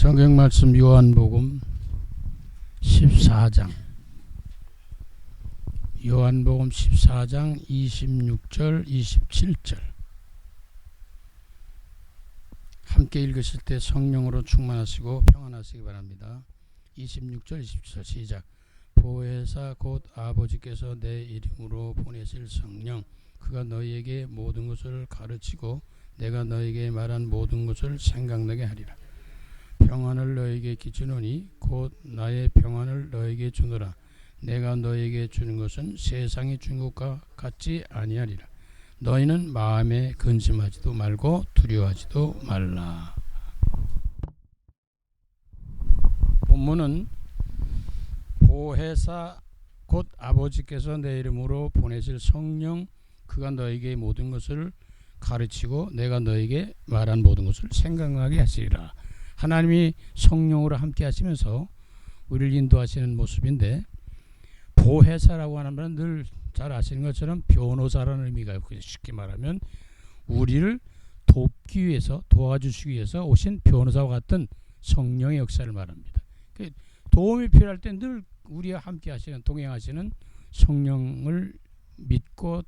성경 말씀 요한복음 14장 요한복음 14장 26절 27절 함께 읽으실 때 성령으로 충만하시고 평안하시기 바랍니다. 26절 27절 시작. 보혜사 곧 아버지께서 내 이름으로 보내실 성령 그가 너희에게 모든 것을 가르치고 내가 너희에게 말한 모든 것을 생각나게 하리라. 평안을 너희에게 끼치노니 곧 나의 평안을 너희에게 주노라. 내가 너희에게 주는 것은 세상이 준 것과 같지 아니하리라. 너희는 마음에 근심하지도 말고 두려워하지도 말라. 본문은 보혜사 곧 아버지께서 내 이름으로 보내실 성령 그가 너희에게 모든 것을 가르치고 내가 너희에게 말한 모든 것을 생각나게 하시리라. 하나님이 성령으로 함께 하시면서 우리를 인도하시는 모습인데, 보혜사라고 하는 말은 늘 잘 아시는 것처럼 변호사라는 의미가 있고, 쉽게 말하면 우리를 돕기 위해서, 도와주시기 위해서 오신 변호사와 같은 성령의 역사를 말합니다. 도움이 필요할 때 늘 우리와 함께 하시는, 동행하시는 성령을 믿고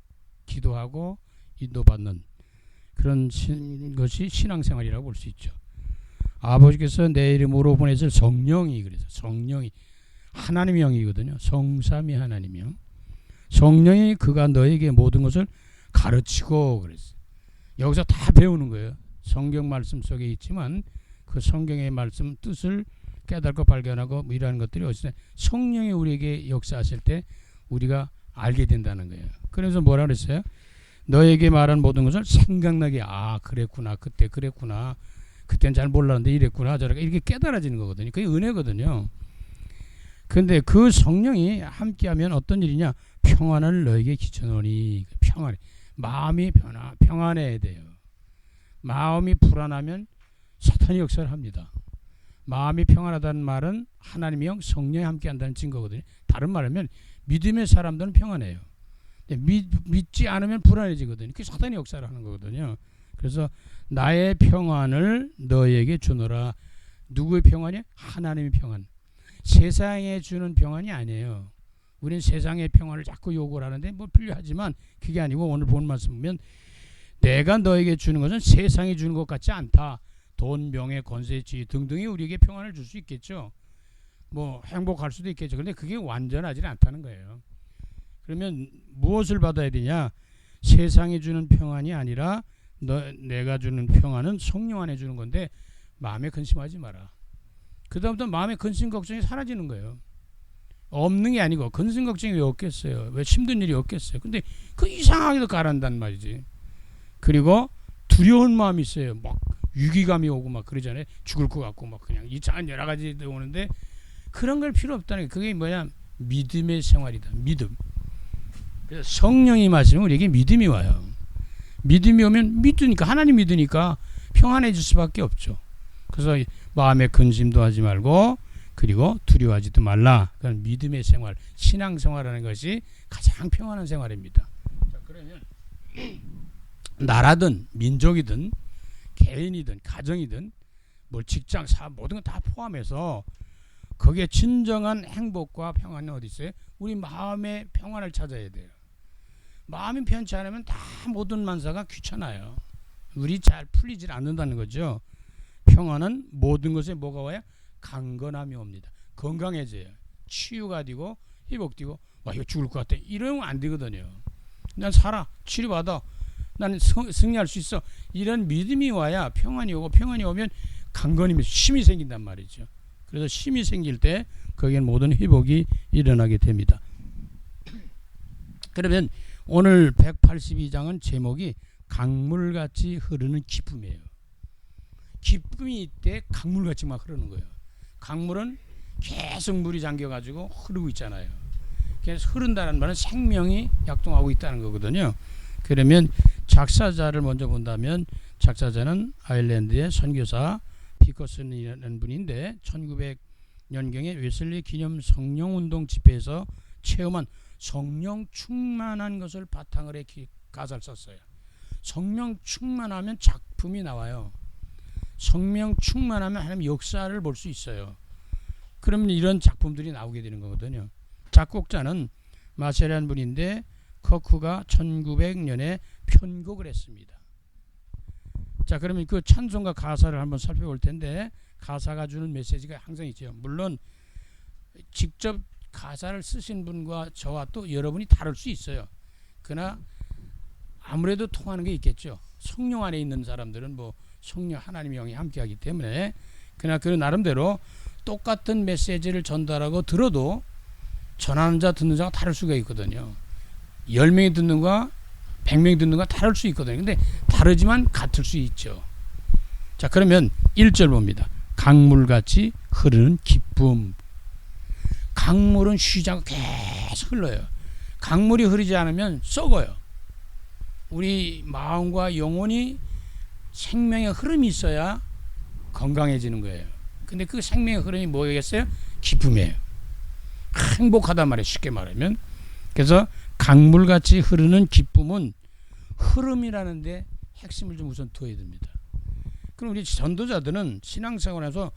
기도하고 인도받는 그런 것이 신앙생활이라고 볼 수 있죠. 아버지께서 내 이름으로 보내실 성령이, 그래서 성령이 하나님의 영이거든요. 성삼위 하나님의 영. 성령이 그가 너에게 모든 것을 가르치고, 그랬어요. 여기서 다 배우는 거예요. 성경 말씀 속에 있지만 그 성경의 말씀 뜻을 깨닫고 발견하고 이러한 것들이 어디서 성령이 우리에게 역사하실 때 우리가 알게 된다는 거예요. 그래서 뭐라 그랬어요? 너에게 말한 모든 것을 생각나게, 아 그랬구나, 그때 그랬구나, 그때는 잘 몰랐는데 이랬구나 저렇게 이렇게 깨달아지는 거거든요. 그게 은혜거든요. 근데 그 성령이 함께하면 어떤 일이냐? 평안을 너에게 끼쳐놓으니, 평안해. 마음이 평안해야 돼요. 마음이 불안하면 사탄이 역사를 합니다. 마음이 평안하다는 말은 하나님의 영 성령이 함께한다는 증거거든요. 다른 말하면 믿음의 사람들은 평안해요. 믿지 않으면 불안해지거든요. 그게 사탄이 역사를 하는 거거든요. 그래서 나의 평안을 너에게 주노라. 누구의 평안이야? 하나님의 평안. 세상에 주는 평안이 아니에요. 우리는 세상의 평안을 자꾸 요구를 하는데 뭐 필요하지만 그게 아니고, 오늘 본 말씀 보면 내가 너에게 주는 것은 세상이 주는 것 같지 않다. 돈, 명예, 권세, 지위 등등이 우리에게 평안을 줄 수 있겠죠. 뭐 행복할 수도 있겠죠. 그런데 그게 완전하지 않다는 거예요. 그러면 무엇을 받아야 되냐? 세상이 주는 평안이 아니라 내가 주는 평안은 성령 안에 주는 건데 마음에 근심하지 마라. 그 다음부터 마음의 근심 걱정이 사라지는 거예요. 없는 게 아니고, 근심 걱정이 왜 없겠어요? 왜 힘든 일이 없겠어요? 근데 그 이상하게도 가라앉단 말이지. 그리고 두려운 마음이 있어요. 막 위기감이 오고 막 그러잖아요. 죽을 것 같고 막 그냥 이상한 여러 가지 오는데 그런 걸 필요 없다는 게, 그게 뭐냐? 믿음의 생활이다. 믿음. 그래서 성령이 마시면 우리에게 믿음이 와요. 믿음이 오면 믿으니까, 하나님 믿으니까 평안해질 수밖에 없죠. 그래서 마음에 근심도 하지 말고, 그리고 두려워하지도 말라. 그건 믿음의 생활, 신앙생활하는 것이 가장 평안한 생활입니다. 자, 그러면 나라든 민족이든 개인이든 가정이든 뭐 직장, 사업 모든 건 다 포함해서 거기에 진정한 행복과 평안은 어디 있어요? 우리 마음의 평안을 찾아야 돼요. 마음이 편치 않으면 다 모든 만사가 귀찮아요. 우리 잘 풀리질 않는다는 거죠. 평안은 모든 것에 뭐가 와요? 강건함이 옵니다. 건강해져요. 치유가 되고 회복되고, 와 이거 죽을 것 같아, 이러면 안 되거든요. 난 살아, 치료받아, 나는 승리할 수 있어, 이런 믿음이 와야 평안이 오고, 평안이 오면 강건함이, 힘이 생긴단 말이죠. 그래서 힘이 생길 때 거기엔 모든 회복이 일어나게 됩니다. 그러면 오늘 182장은 제목이 강물같이 흐르는 기쁨이에요. 기쁨이 이때 강물같이 막 흐르는 거예요. 강물은 계속 물이 잠겨가지고 흐르고 있잖아요. 그래서 흐른다는 말은 생명이 약동하고 있다는 거거든요. 그러면 작사자를 먼저 본다면, 작사자는 아일랜드의 선교사 피커슨이라는 분인데 1900년경에 웨슬리 기념 성령운동 집회에서 체험한 성령 충만한 것을 바탕으로 가사를 썼어요. 성령 충만하면 작품이 나와요. 성령 충만하면 하나님 역사를 볼 수 있어요. 그러면 이런 작품들이 나오게 되는 거거든요. 작곡자는 마세라는 분인데 커크가 1900년에 편곡을 했습니다. 자, 그러면 그 찬송가 가사를 한번 살펴볼 텐데 가사가 주는 메시지가 항상 있죠. 물론 직접 가사를 쓰신 분과 저와 또 여러분이 다를 수 있어요. 그러나 아무래도 통하는 게 있겠죠. 성령 안에 있는 사람들은 뭐 성령 하나님의 영이 함께하기 때문에 그러나 그 나름대로 똑같은 메시지를 전달하고 들어도 전하는 자 듣는 자가 다를 수가 있거든요. 10명이 듣는 거와 100명이 듣는 거와 다를 수 있거든요. 근데 다르지만 같을 수 있죠. 자, 그러면 1절 봅니다. 강물같이 흐르는 기쁨. 강물은 쉬지 않고 계속 흘러요. 강물이 흐르지 않으면 썩어요. 우리 마음과 영혼이 생명의 흐름이 있어야 건강해지는 거예요. 근데 그 생명의 흐름이 뭐겠어요? 기쁨이에요. 행복하단 말이에요. 쉽게 말하면. 그래서 강물같이 흐르는 기쁨은 흐름이라는데 핵심을 좀 우선 둬야 됩니다. 그럼 우리 전도자들은 신앙생활에서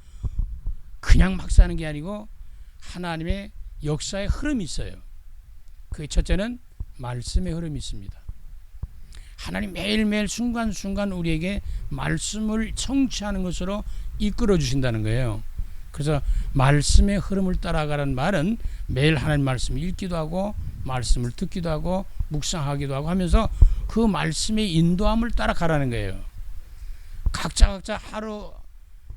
그냥 막 사는 게 아니고 하나님의 역사의 흐름이 있어요. 그 첫째는 말씀의 흐름이 있습니다. 하나님 매일매일 순간순간 우리에게 말씀을 성취하는 것으로 이끌어 주신다는 거예요. 그래서 말씀의 흐름을 따라가라는 말은 매일 하나님 말씀을 읽기도 하고 말씀을 듣기도 하고 묵상하기도 하고 하면서 그 말씀의 인도함을 따라가라는 거예요. 각자 하루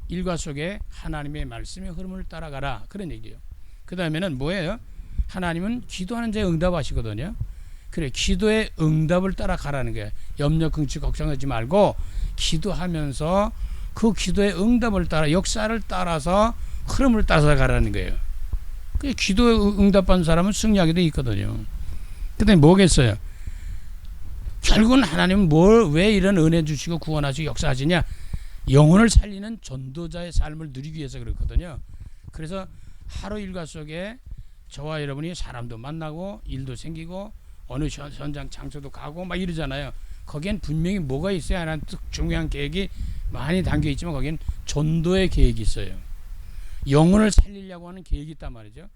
일과 속에 하나님의 말씀의 흐름을 따라가라, 그런 얘기예요. 그 다음에는 뭐예요? 하나님은 기도하는 자에 응답하시거든요. 그래, 기도의 응답을 따라가라는 거예요. 염려 긍지 걱정하지 말고 기도하면서 그 기도의 응답을 따라 역사를 따라서 흐름을 따라서 가라는 거예요. 그 기도에 응답한 사람은 승리하게 돼 있거든요. 그다음에 뭐겠어요? 결국은 하나님은 왜 이런 은혜 주시고 구원하시고 역사하시냐? 영혼을 살리는 전도자의 삶을 누리기 위해서 그렇거든요. 그래서 하루 일과 속에 저와 여러분이 사람도 만나고 일도 생기고 어느 현장 장소도 가고 막 이러잖아요. 거기엔 분명히 뭐가 있어야 하는 중요한 계획이 많이 담겨 있지만 거기엔 전도의 계획이 있어요. 영혼을 살리려고 하는 계획이 있단 말이죠.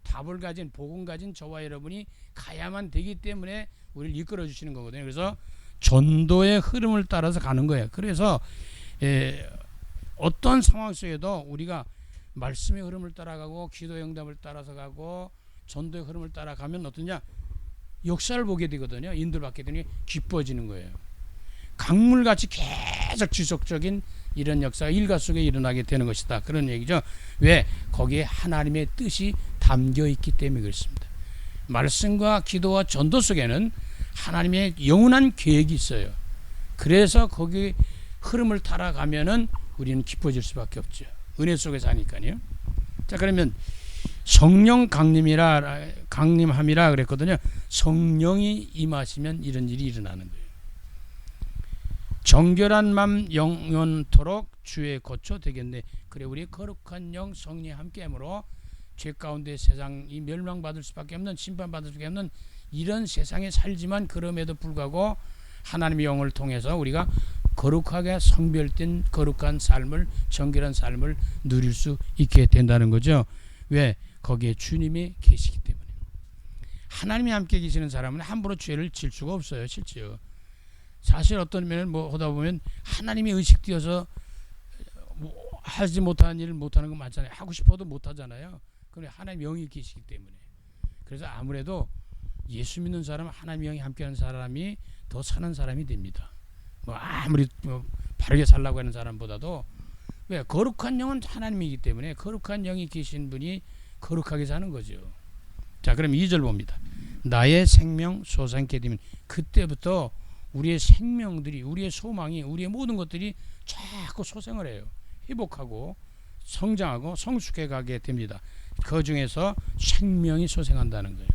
답을 가진 복음 가진 저와 여러분이 가야만 되기 때문에 우리를 이끌어 주시는 거거든요. 그래서 전도의 흐름을 따라서 가는 거예요. 그래서 어떤 상황 속에도 우리가 말씀의 흐름을 따라가고 기도의 응답을 따라서 가고 전도의 흐름을 따라가면 어떠냐? 역사를 보게 되거든요. 인도받게 되니 기뻐지는 거예요. 강물같이 계속 지속적인 이런 역사가 일가 속에 일어나게 되는 것이다. 그런 얘기죠. 왜? 거기에 하나님의 뜻이 담겨 있기 때문에 그렇습니다. 말씀과 기도와 전도 속에는 하나님의 영원한 계획이 있어요. 그래서 거기 흐름을 따라가면은 우리는 기뻐질 수밖에 없죠. 은혜 속에 사니까요. 자, 그러면 성령 강림함이라 그랬거든요. 성령이 임하시면 이런 일이 일어나는 거예요. 정결한 맘 영원토록 주의 거처 되겠네. 그래, 우리 거룩한 영 성령이 함께함으로 죄 가운데 세상이 멸망받을 수밖에 없는, 심판받을 수밖에 없는 이런 세상에 살지만 그럼에도 불구하고 하나님의 영을 통해서 우리가 거룩하게 성별된 거룩한 삶을, 정결한 삶을 누릴 수 있게 된다는 거죠. 왜? 거기에 주님이 계시기 때문에. 하나님이 함께 계시는 사람은 함부로 죄를 질 수가 없어요. 실제요. 사실 어떤 면을 뭐 하다 보면 하나님이 의식되어서 뭐 하지 못하는 일을 못하는 거 많잖아요. 하고 싶어도 못하잖아요. 그런데 하나님 영이 계시기 때문에. 그래서 아무래도 예수 믿는 사람은 하나님 영이 함께하는 사람이 더 사는 사람이 됩니다. 뭐 아무리 바르게 살라고 하는 사람보다도, 왜? 거룩한 영은 하나님이기 때문에 거룩한 영이 계신 분이 거룩하게 사는 거죠. 자, 그럼 2절 봅니다. 나의 생명 솟아있게 되면, 그때부터 우리의 생명들이, 우리의 소망이, 우리의 모든 것들이 자꾸 소생을 해요. 회복하고 성장하고 성숙해 가게 됩니다. 그 중에서 생명이 소생한다는 거예요.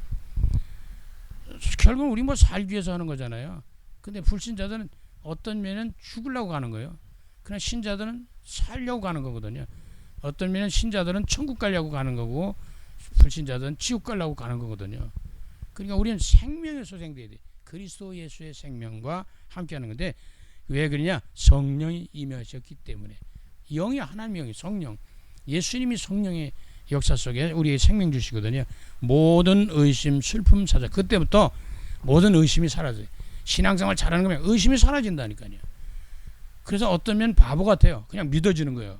결국 우리 뭐 살기 위해서 하는 거잖아요. 근데 불신자들은 어떤 면은 죽으려고 가는 거예요. 그러나 신자들은 살려고 가는 거거든요. 어떤 면은 신자들은 천국 가려고 가는 거고 불신자들은 지옥 가려고 가는 거거든요. 그러니까 우리는 생명의 소생돼야 돼. 그리스도 예수의 생명과 함께하는 건데, 왜 그러냐? 성령이 임하셨기 때문에. 영이 하나님의 영이 성령. 예수님이 성령의 역사 속에 우리에게 생명 주시거든요. 모든 의심, 슬픔 사자. 그때부터 모든 의심이 사라져요. 신앙생활 잘하는 거면 의심이 사라진다니까요. 그래서 어떤 면 바보 같아요. 그냥 믿어지는 거예요.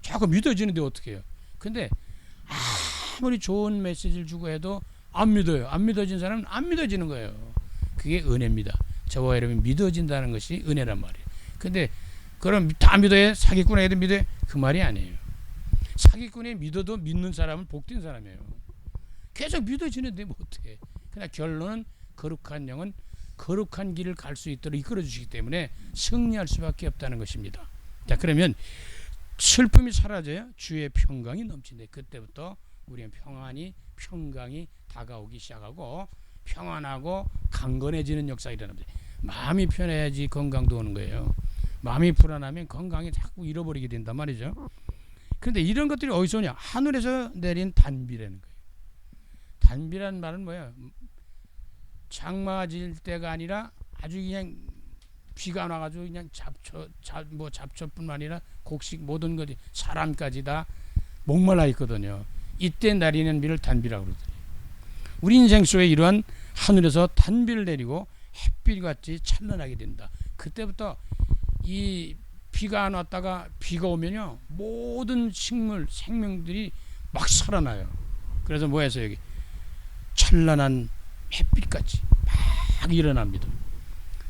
자꾸 믿어지는데 어떻게 해요? 근데 아무리 좋은 메시지를 주고 해도 안 믿어요. 안 믿어진 사람은 안 믿어지는 거예요. 그게 은혜입니다. 저와 여러분이 믿어진다는 것이 은혜란 말이에요. 근데 그럼 다 믿어야 사기꾼 애들 믿어야 그 말이 아니에요. 사기꾼이 믿어도 믿는 사람은 복된 사람이에요. 계속 믿어지는데 뭐 어떻게? 그러나 결론은 거룩한 영은 거룩한 길을 갈 수 있도록 이끌어 주시기 때문에 승리할 수밖에 없다는 것입니다. 자, 그러면 슬픔이 사라져요. 주의 평강이 넘치는데 그때부터 우리는 평강이 다가오기 시작하고 평안하고 강건해지는 역사가 일어납니다. 마음이 편해야지 건강도 오는 거예요. 마음이 불안하면 건강이 자꾸 잃어버리게 된단 말이죠. 그런데 이런 것들이 어디서 오냐? 하늘에서 내린 단비라는 거예요. 단비라는 말은 뭐예요? 장마가 질 때가 아니라 아주 그냥 비가 나가지고 그냥 잡초뿐만 아니라 곡식 모든 것이 사람까지 다 목말라 있거든요. 이때 내리는 비를 단비라고 그러더니 우리 인생 속에 이러한 하늘에서 단비를 내리고 햇빛같이 찬란하게 된다. 그때부터 이 비가 안 왔다가 비가 오면요 모든 식물 생명들이 막 살아나요. 그래서 뭐해서 여기 찬란한 햇빛같이 막 일어납니다.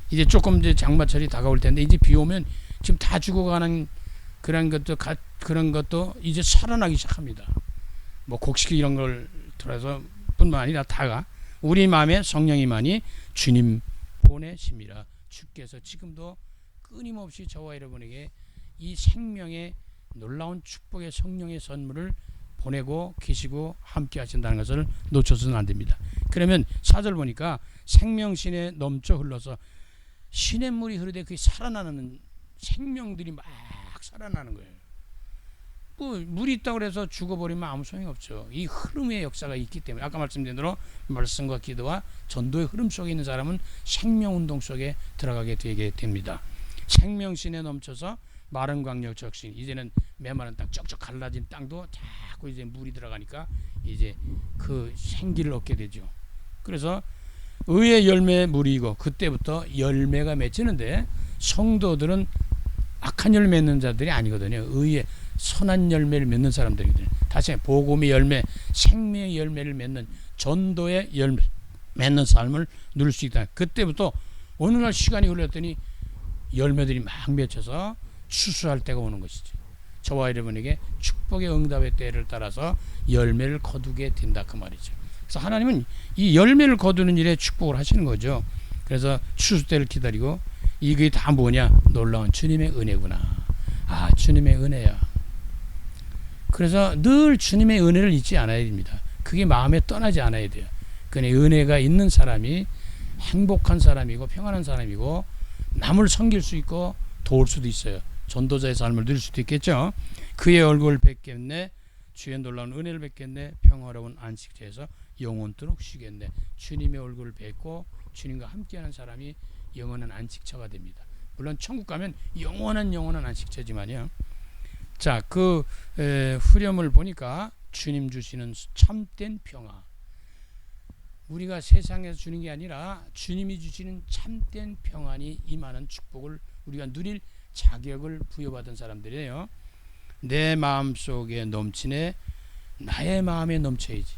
이제 조금 이제 장마철이 다가올 텐데 이제 비 오면 지금 다 죽어가는 그런 것도 이제 살아나기 시작합니다. 뭐 곡식 이런 걸 들어서 뿐만 아니라 다가 우리 마음에 성령이 많이 주님 보내심이라. 주께서 지금도 끊임없이 저와 여러분에게 이 생명의 놀라운 축복의 성령의 선물을 보내고 계시고 함께 하신다는 것을 놓쳐서는 안 됩니다. 그러면 4절 보니까 생명신에 넘쳐 흘러서 시냇물이 흐르되 그게 살아나는 생명들이 막 살아나는 거예요. 뭐 물이 있다고 해서 죽어버리면 아무 소용이 없죠. 이 흐름의 역사가 있기 때문에 아까 말씀드린 대로 말씀과 기도와 전도의 흐름 속에 있는 사람은 생명운동 속에 들어가게 되게 됩니다. 생명신에 넘쳐서 마른 광역 적신, 이제는 메마른 땅, 쩍쩍 갈라진 땅도 자꾸 이제 물이 들어가니까 이제 그 생기를 얻게 되죠. 그래서 의의 열매의 물이고 그때부터 열매가 맺히는데 성도들은 악한 열매 맺는 자들이 아니거든요. 의의 선한 열매를 맺는 사람들이거든요. 다시 복음의 열매, 생명의 열매를 맺는 전도의 열매 맺는 삶을 누릴 수 있다. 그때부터 어느 날 시간이 흘렀더니 열매들이 막 맺혀서 추수할 때가 오는 것이죠. 저와 여러분에게 축복의 응답의 때를 따라서 열매를 거두게 된다 그 말이죠. 그래서 하나님은 이 열매를 거두는 일에 축복을 하시는 거죠. 그래서 추수 때를 기다리고 이게 다 뭐냐? 놀라운 주님의 은혜구나. 아, 주님의 은혜야. 그래서 늘 주님의 은혜를 잊지 않아야 됩니다. 그게 마음에 떠나지 않아야 돼요. 그런데 은혜가 있는 사람이 행복한 사람이고 평안한 사람이고 남을 섬길 수 있고 도울 수도 있어요. 전도자의 삶을 누릴 수도 있겠죠. 그의 얼굴을 뵙겠네. 주의 놀라운 은혜를 뵙겠네. 평화로운 안식처에서 영원토록 쉬겠네. 주님의 얼굴을 뵙고 주님과 함께하는 사람이 영원한 안식처가 됩니다. 물론 천국 가면 영원한 안식처지만요. 자, 그 후렴을 보니까 주님 주시는 참된 평화. 우리가 세상에서 주는 게 아니라 주님이 주시는 참된 평안이 임하는 축복을 우리가 누릴 자격을 부여받은 사람들이에요. 내 마음속에 넘치네. 나의 마음에 넘쳐야지.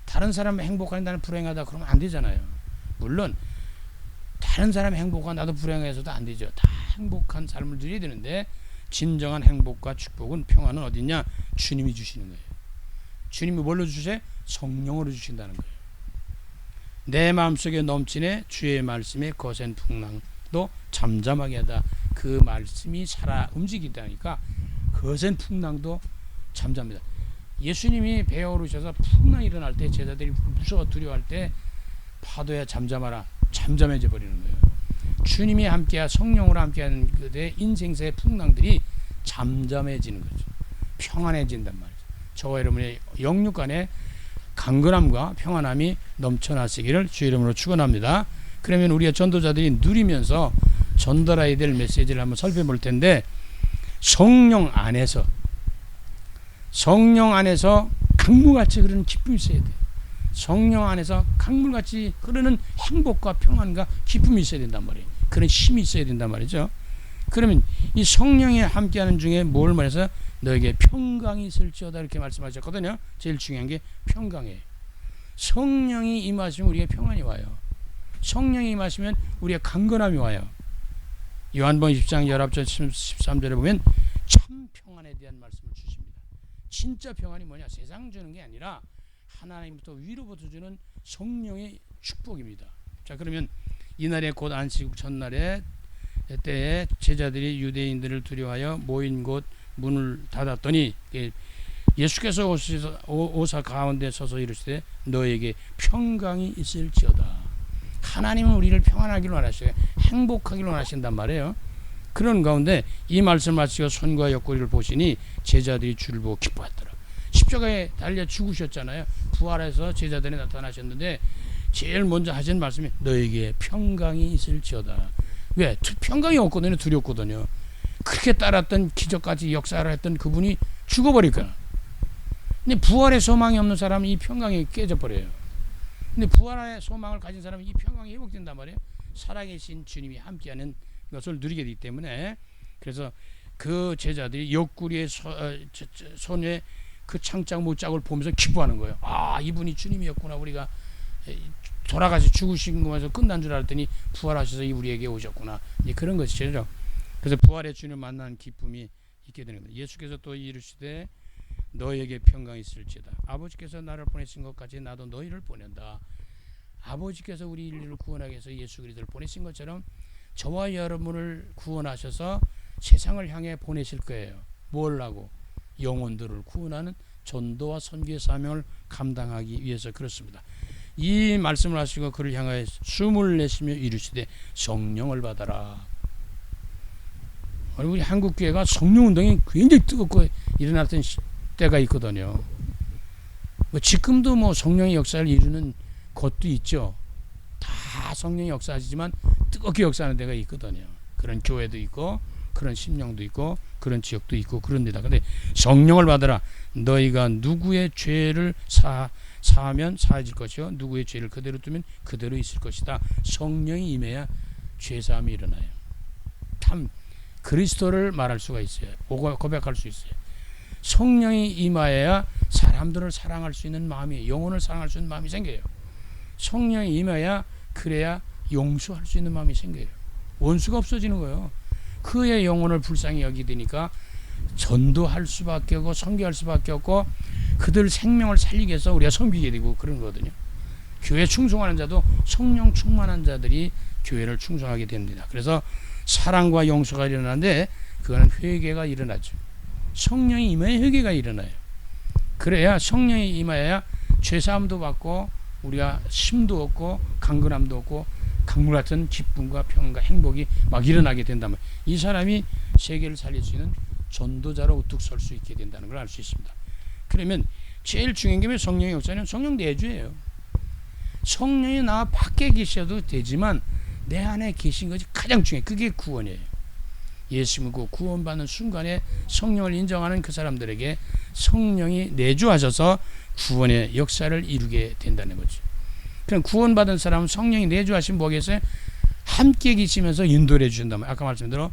다른 사람은 행복하니 나는 불행하다 그러면 안 되잖아요. 물론 다른 사람이 행복한 나도 불행해서도 안 되죠. 다 행복한 삶을 누려야 되는데 진정한 행복과 축복은 평안은 어디냐? 주님이 주시는 거예요. 주님이 뭘로 주세요? 성령으로 주신다는 거예요. 내 마음속에 넘치네. 주의 말씀에 거센 풍랑도 잠잠하게 하다. 그 말씀이 살아 움직이다니까 거센 풍랑도 잠잠합니다. 예수님이 배에 오르셔서 풍랑이 일어날 때 제자들이 무서워 두려워할 때 파도야 잠잠하라. 잠잠해져 버리는 거예요. 주님이 함께하 성령으로 함께하는 그들의 인생사의 풍랑들이 잠잠해지는 거죠. 평안해진단 말이죠. 저와 여러분의 영육 간에 강건함과 평안함이 넘쳐나시기를 주의 이름으로 축원합니다. 그러면 우리가 전도자들이 누리면서 전달해야 될 메시지를 한번 살펴볼 텐데 성령 안에서 강물같이 흐르는 기쁨이 있어야 돼. 성령 안에서 강물같이 흐르는 행복과 평안과 기쁨이 있어야 된단 말이에요. 그런 힘이 있어야 된단 말이죠. 그러면 이 성령이 함께하는 중에 뭘 말해서 너에게 평강이 있을지어다 이렇게 말씀하셨거든요. 제일 중요한 게 평강이에요. 성령이 임하시면 우리에게 평안이 와요. 성령이 임하시면 우리의 강건함이 와요. 요한복음 20장 19절 13절에 보면 참 평안에 대한 말씀을 주십니다. 진짜 평안이 뭐냐? 세상 주는 게 아니라 하나님부터 위로부터 주는 성령의 축복입니다. 자, 그러면 이날에 곧 안식 전날에 때에 제자들이 유대인들을 두려워하여 모인 곳 문을 닫았더니 예수께서 오사 가운데 서서 이르시되 너에게 평강이 있을지어다. 하나님은 우리를 평안하기를 원하셔요. 행복하기를 원하신단 말이에요. 그런 가운데 이 말씀을 마치고 손과 옆구리를 보시니 제자들이 주를 보고 기뻐했더라. 십자가에 달려 죽으셨잖아요. 부활해서 제자들이 나타나셨는데 제일 먼저 하신 말씀이 너에게 평강이 있을지어다. 왜? 평강이 없거든요. 두렵거든요. 그렇게 따랐던 기적까지 역사를 했던 그분이 죽어버릴까. 근데 부활의 소망이 없는 사람은 이 평강이 깨져버려요. 근데 부활의 소망을 가진 사람은 이 평강이 회복된단 말이에요. 살아계신 주님이 함께하는 것을 누리게 되기 때문에. 그래서 그 제자들이 옆구리의 손에 그 창작 못짝을 보면서 기뻐하는 거예요. 아, 이분이 주님이었구나. 우리가 돌아가서 죽으신 거에서 끝난 줄 알았더니 부활하셔서 우리에게 오셨구나. 그런 것이죠. 그래서 부활의 주님을 만나는 기쁨이 있게 되는 겁니다. 예수께서 또 이르시되 너에게 평강이 있을지어다. 아버지께서 나를 보내신 것 같이 나도 너희를 보낸다. 아버지께서 우리 인류를 구원하기 위해서 예수 그리스도를 보내신 것처럼 저와 여러분을 구원하셔서 세상을 향해 보내실 거예요. 뭘 하고? 영혼들을 구원하는 전도와 선교의 사명을 감당하기 위해서 그렇습니다. 이 말씀을 하시고 그를 향하여 숨을 내쉬며 이르시되 성령을 받아라. 우리 한국교회가 성령운동이 굉장히 뜨겁고 일어났던 때가 있거든요. 지금도 성령의 역사를 이루는 곳도 있죠. 다 성령의 역사하시지만 뜨겁게 역사하는 데가 있거든요. 그런 교회도 있고 그런 심령도 있고 그런 지역도 있고 그런 데다. 근데 성령을 받아라. 너희가 누구의 죄를 사하면 사해질 것이요 누구의 죄를 그대로 두면 그대로 있을 것이다. 성령이 임해야 죄사함이 일어나요. 참 그리스도를 말할 수가 있어요. 고백할 수 있어요. 성령이 임하여야 사람들을 사랑할 수 있는 마음이, 영혼을 사랑할 수 있는 마음이 생겨요. 성령이 임해야 그래야 용서할 수 있는 마음이 생겨요. 원수가 없어지는 거예요. 그의 영혼을 불쌍히 여기되니까 전도할 수밖에 없고 선교할 수밖에 없고 그들 생명을 살리기 위해서 우리가 섬기게 되고 그런 거거든요. 교회 충성하는 자도 성령 충만한 자들이 교회를 충성하게 됩니다. 그래서 사랑과 용서가 일어나는데 그거는 회개가 일어나죠. 성령이 임해야 회개가 일어나요. 그래야 성령이 임하여야 죄사함도 받고 우리가 힘도 얻고 강건함도 얻고 강물 같은 기쁨과 평안과 행복이 막 일어나게 된다면 이 사람이 세계를 살릴 수 있는 전도자로 우뚝 설 수 있게 된다는 걸 알 수 있습니다. 그러면 제일 중요한 게 성령의 역사는 성령 내주예요. 성령이 나 밖에 계셔도 되지만 내 안에 계신 것이 가장 중요해요. 그게 구원이에요. 예수 믿고 구원받는 순간에 성령을 인정하는 그 사람들에게 성령이 내주하셔서 구원의 역사를 이루게 된다는 거죠. 그럼 구원받은 사람은 성령이 내주하신 뭐겠어요? 함께 계시면서 인도를 해주신다면 아까 말씀대로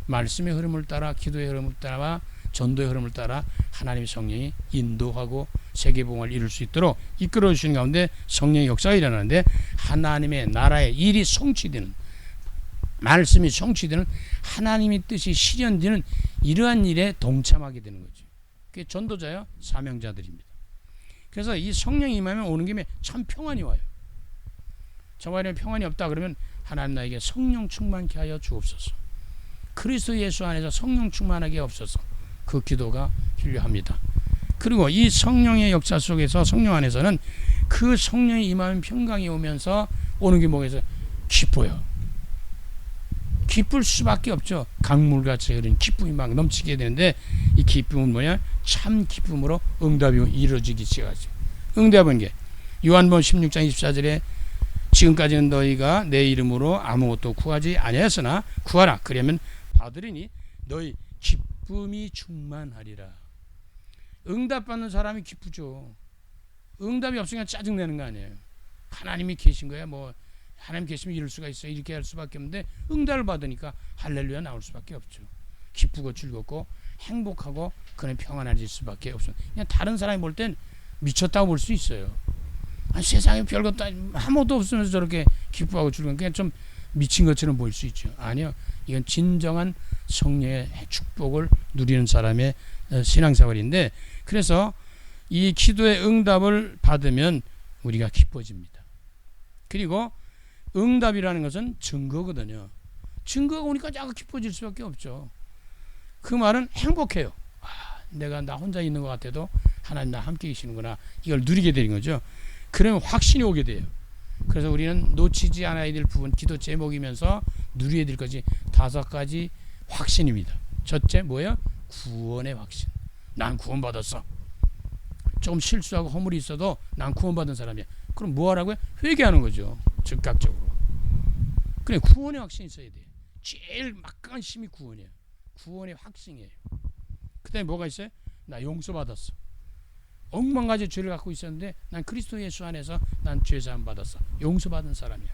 말씀의 흐름을 따라 기도의 흐름을 따라 전도의 흐름을 따라 하나님의 성령이 인도하고 세계복음을 이룰 수 있도록 이끌어 주시는 가운데 성령의 역사가 일어나는데 하나님의 나라의 일이 성취되는 말씀이 성취되는 하나님의 뜻이 실현되는 이러한 일에 동참하게 되는 거죠. 그게 전도자요 사명자들입니다. 그래서 이 성령이 임하면 오는 김에 참 평안이 와요. 저와 여러분 평안이 없다 그러면 하나님 나에게 성령 충만케 하여 주옵소서. 그리스도 예수 안에서 성령 충만하게 없어서 그 기도가 필요합니다. 그리고 이 성령의 역사 속에서 성령 안에서는 그 성령이 임하면 평강이 오면서 오는 게 뭐겠어요? 기뻐요. 기쁠 수밖에 없죠. 강물같이 흐르는 기쁨이 막 넘치게 되는데 이 기쁨은 뭐냐? 참 기쁨으로 응답이 이루어지기 시작하죠. 응답은 게 요한복음 16장 24절에 지금까지는 너희가 내 이름으로 아무것도 구하지 아니하였으나 구하라 그러면 받으리니 너희 기쁨이 충만하리라. 응답받는 사람이 기쁘죠. 응답이 없으니까 짜증내는 거 아니에요. 하나님이 계신 거야. 뭐 하나님 계시면 이럴 수가 있어. 이렇게 할 수밖에 없는데 응답을 받으니까 할렐루야 나올 수밖에 없죠. 기쁘고 즐겁고 행복하고 그는 평안해질 수밖에 없어요. 그냥 다른 사람이 볼 땐 미쳤다고 볼 수 있어요. 아니, 세상에 별것도 아무것도 없으면서 저렇게 기뻐하고 즐거운 그냥 좀 미친 것처럼 보일 수 있죠. 아니요. 이건 진정한 성령의 축복을 누리는 사람의 신앙생활인데, 그래서 이 기도의 응답을 받으면 우리가 기뻐집니다. 그리고 응답이라는 것은 증거거든요. 증거가 오니까 자꾸 기뻐질 수밖에 없죠. 그 말은 행복해요. 내가 나 혼자 있는 것 같아도 하나님 나 함께 계시는구나. 이걸 누리게 되는 거죠. 그러면 확신이 오게 돼요. 그래서 우리는 놓치지 않아야 될 부분, 기도 제목이면서 누려야 될 것이 5가지 확신입니다. 첫째 뭐예요? 구원의 확신. 난 구원받았어. 조금 실수하고 허물이 있어도 난 구원받은 사람이야. 그럼 뭐 하라고요? 회개하는 거죠. 즉각적으로. 그래, 구원의 확신이 있어야 돼요. 제일 막강한 힘이 구원이에요. 구원의 확신이에요. 그 다음에 뭐가 있어요? 나 용서받았어. 억만 가지 죄를 갖고 있었는데 난 그리스도 예수 안에서 난 죄사함 받았어. 용서받은 사람이야.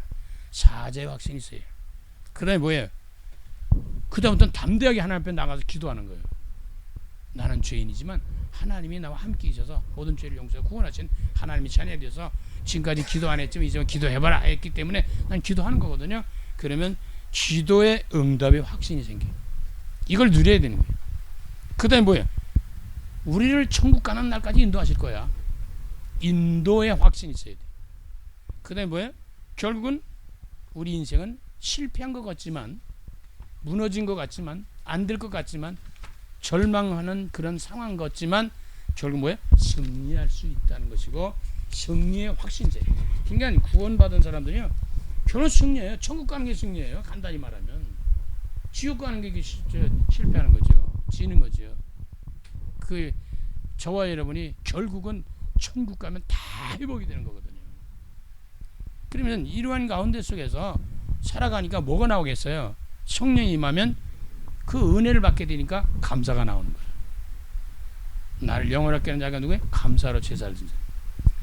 사죄의 확신이 있어요. 그 다음에 뭐예요? 그 다음부터는 담대하게 하나님 앞에 나가서 기도하는 거예요. 나는 죄인이지만 하나님이 나와 함께 계셔서 모든 죄를 용서하고 구원하신 하나님이 찬양되어서 지금까지 기도 안 했지만 이제 기도해봐라 했기 때문에 난 기도하는 거거든요. 그러면 기도의 응답의 확신이 생겨요. 이걸 누려야 되는 거예요. 그 다음에 뭐예요? 우리를 천국 가는 날까지 인도하실 거야. 인도의 확신이 있어야 돼. 그 다음에 뭐예요? 결국은 우리 인생은 실패한 것 같지만, 무너진 것 같지만, 안 될 것 같지만, 절망하는 그런 상황 같지만 결국 뭐예요? 승리할 수 있다는 것이고, 승리의 확신제. 그러니까 구원받은 사람들이요, 결혼 승리예요. 천국 가는 게 승리예요. 간단히 말하면 지옥 가는 게 실패하는 거죠. 지는 거죠. 그 저와 여러분이 결국은 천국 가면 다 회복이 되는 거거든요. 그러면 이러한 가운데 속에서 살아가니까 뭐가 나오겠어요? 성령이 임하면 그 은혜를 받게 되니까 감사가 나오는 거예요. 나를 영원하게 하는 자가 누구예요? 감사로 제사를 드린 자.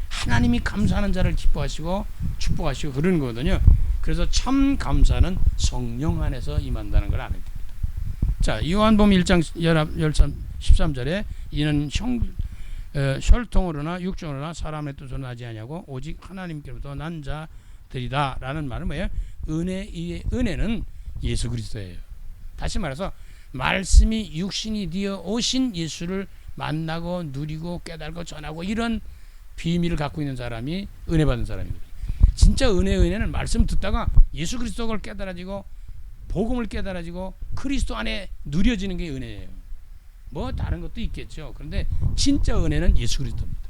하나님이 감사하는 자를 기뻐하시고 축복하시고 그러는 거거든요. 그래서 참 감사는 성령 안에서 임한다는 걸 알아야 됩니다. 자, 요한복음 1장 13절에 이는 혈통으로나 육정으로나 사람의 뜻으로 나지 아니하고 오직 하나님께로부터 난 자들이다 라는 말은 뭐예요? 은혜의 은혜는 예수 그리스도예요. 다시 말해서 말씀이 육신이 되어 오신 예수를 만나고 누리고 깨달고 전하고 이런 비밀을 갖고 있는 사람이 은혜 받은 사람이거든요. 진짜 은혜는 말씀 듣다가 예수 그리스도를 깨달아지고 복음을 깨달아지고 그리스도 안에 누려지는 게 은혜예요. 뭐 다른 것도 있겠죠. 그런데 진짜 은혜는 예수 그리스도입니다.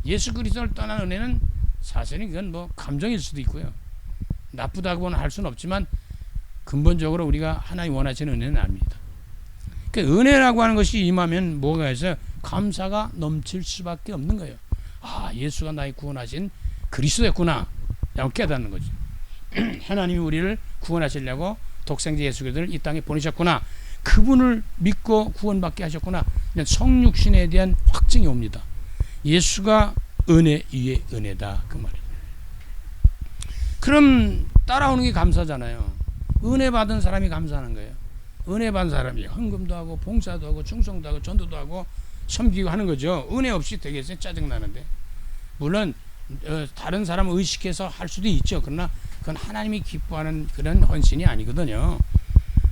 예수 그리스도를 떠난 은혜는 사실은 그건 뭐 감정일 수도 있고요. 나쁘다고는 할 수는 없지만 근본적으로 우리가 하나님 원하시는 은혜는 아닙니다. 그 은혜라고 하는 것이 임하면 뭐가 있어요? 감사가 넘칠 수밖에 없는 거예요. 아, 예수가 나의 구원하신 그리스도였구나 라고 깨닫는 거죠. 하나님이 우리를 구원하시려고 독생자 예수 그리스도를 이 땅에 보내셨구나, 그분을 믿고 구원받게 하셨구나, 성육신에 대한 확증이 옵니다. 예수가 은혜 위에 은혜다, 그 말이에요. 그럼 따라오는 게 감사잖아요. 은혜 받은 사람이 감사하는 거예요. 은혜 받은 사람이 헌금도 하고 봉사도 하고 충성도 하고 전도도 하고 섬기고 하는 거죠. 은혜 없이 되겠어요? 짜증나는데. 물론 다른 사람을 의식해서 할 수도 있죠. 그러나 그건 하나님이 기뻐하는 그런 헌신이 아니거든요.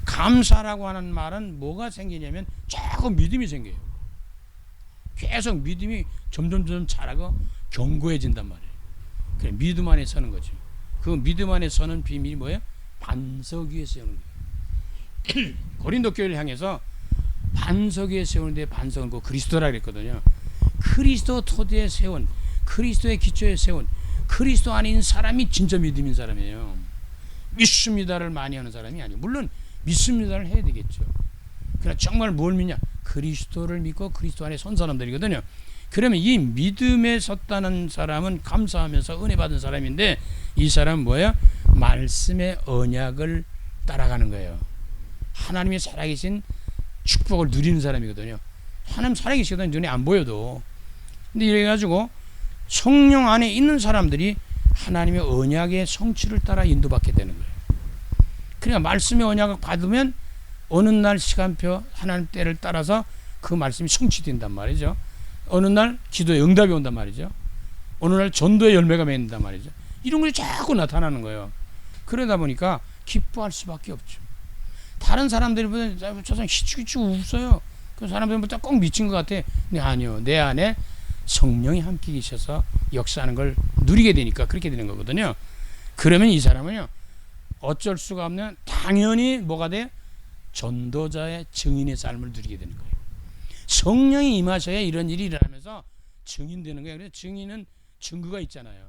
감사라고 하는 말은 뭐가 생기냐면 자꾸 믿음이 생겨요. 계속 믿음이 점점 자라고 견고해진단 말이에요. 그래, 믿음 안에 서는 거죠. 그 믿음 안에 서는 비밀이 뭐예요? 반석 위에 세우는 거예요. 고린도 교회를 향해서 반석 위에 세우는데 반석은 그 그리스도라 그랬거든요. 그리스도 토대에 세운, 그리스도의 기초에 세운, 그리스도 안에 있는 사람이 진짜 믿음인 사람이에요. 믿습니다를 많이 하는 사람이 아니에요. 물론 믿습니다를 해야 되겠죠. 그러나 정말 뭘 믿냐? 그리스도를 믿고 그리스도 안에 선 사람들이거든요. 그러면 이 믿음에 섰다는 사람은 감사하면서 은혜 받은 사람인데, 이 사람은 뭐예요? 말씀의 언약을 따라가는 거예요. 하나님이 살아계신 축복을 누리는 사람이거든요. 하나님 살아계시거든요. 눈에 안 보여도. 근데 이래가지고 성령 안에 있는 사람들이 하나님의 언약의 성취를 따라 인도받게 되는 거예요. 그러니까 말씀의 언약을 받으면 어느 날 시간표 하나님 때를 따라서 그 말씀이 성취된단 말이죠. 어느 날 기도의 응답이 온단 말이죠. 어느 날 전도의 열매가 맺는단 말이죠. 이런 것이 자꾸 나타나는 거예요. 그러다 보니까 기뻐할 수밖에 없죠. 다른 사람들이 보면 저 사람 히치히치 웃어요. 그 사람들보다 꼭 미친 것 같아. 근데 아니요. 내 안에 성령이 함께 계셔서 역사하는 걸 누리게 되니까 그렇게 되는 거거든요. 그러면 이 사람은요, 어쩔 수가 없는 당연히 뭐가 돼? 전도자의 증인의 삶을 누리게 되는 거예요. 성령이 임하셔야 이런 일이 일어나면서 증인되는 거예요. 그래서 증인은 증거가 있잖아요.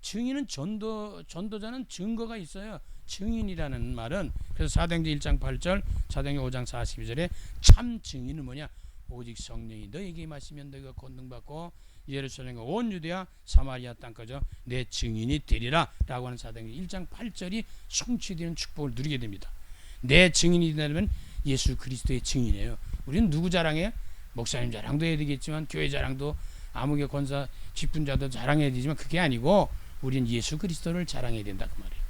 증인은 전도자는 증거가 있어요. 증인이라는 말은 그래서 사도행전 1장 8절, 사도행전 5장 42절에 참 증인은 뭐냐? 오직 성령이 너에게 임하시면 너희가 권능받고 예루살렘과 온 유대와 사마리아 땅까지 내 증인이 되리라 라고 하는 사도행전 1장 8절이 성취되는 축복을 누리게 됩니다. 내 증인이 되면 예수 그리스도의 증인이에요. 우리는 누구 자랑해요? 목사님 자랑도 해야 되겠지만 교회 자랑도 아무개 권사 직분자도 자랑해야 되지만 그게 아니고 우리는 예수 그리스도를 자랑해야 된다 그 말이에요.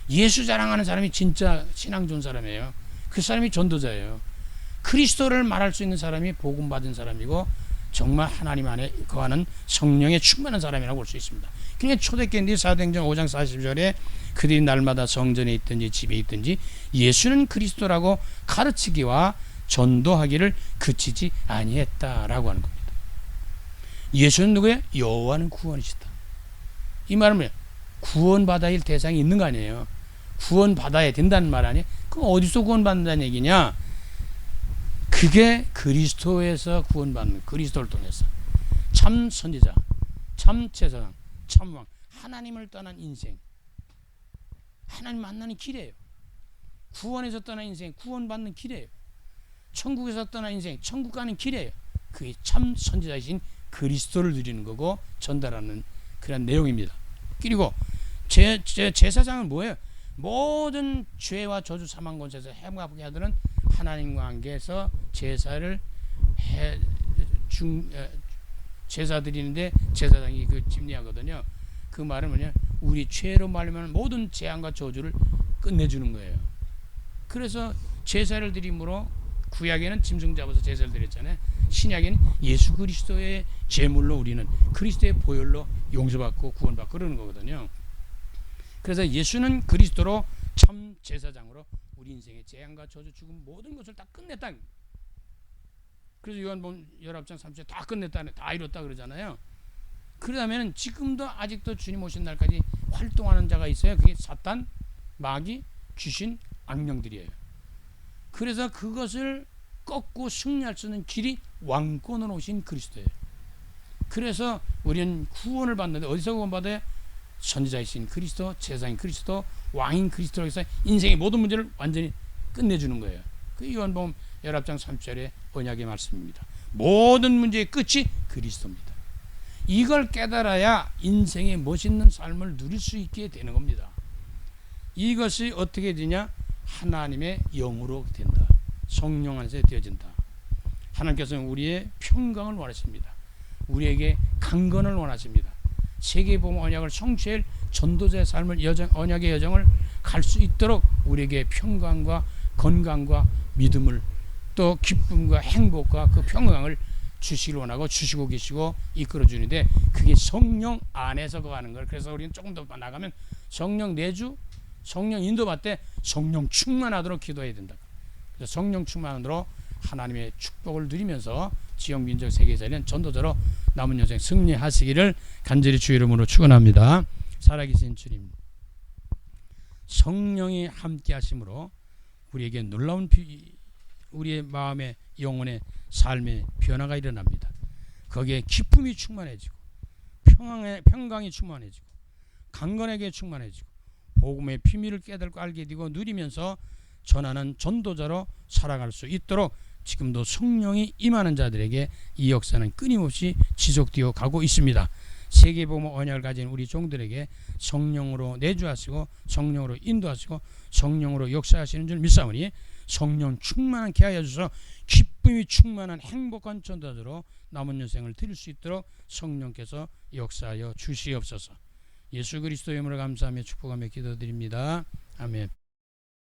예수 자랑하는 사람이 진짜 신앙 좋은 사람이에요. 그 사람이 전도자예요. 그리스도를 말할 수 있는 사람이 복음 받은 사람이고 정말 하나님 안에 거하는 성령에 충만한 사람이라고 볼 수 있습니다. 그러니까 초대교인들이 사도행전 5장 40절에 그들이 날마다 성전에 있든지 집에 있든지 예수는 그리스도라고 가르치기와 전도하기를 그치지 아니했다라고 하는 겁니다. 예수는 누구예요? 여호와는 구원이시다. 이 말은 뭐예요? 구원받아야 할 대상이 있는 거 아니에요. 구원받아야 된다는 말 아니에요? 그럼 어디서 구원받는다는 얘기냐? 그게 그리스도에서 구원받는, 그리스도를 통해서 참 선지자, 참 제사장, 참 왕, 하나님을 떠난 인생, 하나님 만나는 길이에요. 구원에서 떠난 인생, 구원받는 길이에요. 천국에서 떠난 인생, 천국 가는 길이에요. 그게 참 선지자이신 그리스도를 누리는 거고 전달하는 그런 내용입니다. 그리고 제사장은 뭐예요? 모든 죄와 저주 사망 권세에서 해하게 하들은 하나님과 관계에서 제사를 제사 드리는데 제사장이 그 집리하거든요. 그 말은 뭐냐? 우리 죄로 말하면 모든 재앙과 저주를 끝내주는 거예요. 그래서 제사를 드림으로 구약에는 짐승 잡아서 제사를 드렸잖아요. 신약에는 예수 그리스도의 제물로 우리는 그리스도의 보혈로 용서받고 구원받고 그러는 거거든요. 그래서 예수는 그리스도로 참 제사장으로 우리 인생의 재앙과 저주 죽음 모든 것을 다 끝냈다. 그래서 요한복음 19장 30절 다 끝냈다, 다 이뤘다 그러잖아요. 그러면 지금도 아직도 주님 오신 날까지 활동하는 자가 있어요. 그게 사탄, 마귀, 귀신, 악령들이에요. 그래서 그것을 꺾고 승리할 수 있는 길이 왕권으로 오신 그리스도예요. 그래서 우리는 구원을 받는데 어디서 구원받아요? 선지자이신 그리스도, 제사장인 그리스도, 왕인 그리스도로 해서 인생의 모든 문제를 완전히 끝내주는 거예요. 그 요한복음 19장 3절의 언약의 말씀입니다. 모든 문제의 끝이 그리스도입니다. 이걸 깨달아야 인생의 멋있는 삶을 누릴 수 있게 되는 겁니다. 이것이 어떻게 되냐? 하나님의 영으로 된다. 성령 안에서 되어진다. 하나님께서는 우리의 평강을 원하십니다. 우리에게 강건을 원하십니다. 세계복음 언약을 성취할 전도자의 삶을 언약의 여정을 갈 수 있도록 우리에게 평강과 건강과 믿음을 또 기쁨과 행복과 그 평강을 주시길 원하고 주시고 계시고 이끌어 주는데 그게 성령 안에서 거하는 걸. 그래서 우리는 조금 더 나가면 성령 내주, 성령 인도받되 성령 충만하도록 기도해야 된다. 그래서 성령 충만으로 하나님의 축복을 누리면서 지역 민족 세계에서는 전도자로 남은 여정 승리하시기를 간절히 주 이름으로 축원합니다. 살아계신 주님, 성령이 함께 하심으로 우리에게 놀라운 우리의 마음의 영혼의 삶의 변화가 일어납니다. 거기에 기쁨이 충만해지고 평강이 충만해지고 강건하게 충만해지고 복음의 비밀을 깨닫고 알게 되고 누리면서 전하는 전도자로 살아갈 수 있도록 지금도 성령이 임하는 자들에게 이 역사는 끊임없이 지속되어 가고 있습니다. 세계복음 언약을 가진 우리 종들에게 성령으로 내주하시고 성령으로 인도하시고 성령으로 역사하시는 줄 믿사오니 성령 충만하게 하여 주셔서 기쁨이 충만한 행복한 전도자로 남은 인생을 드릴 수 있도록 성령께서 역사하여 주시옵소서. 예수 그리스도의 이름으로 감사하며 축복하며 기도드립니다. 아멘.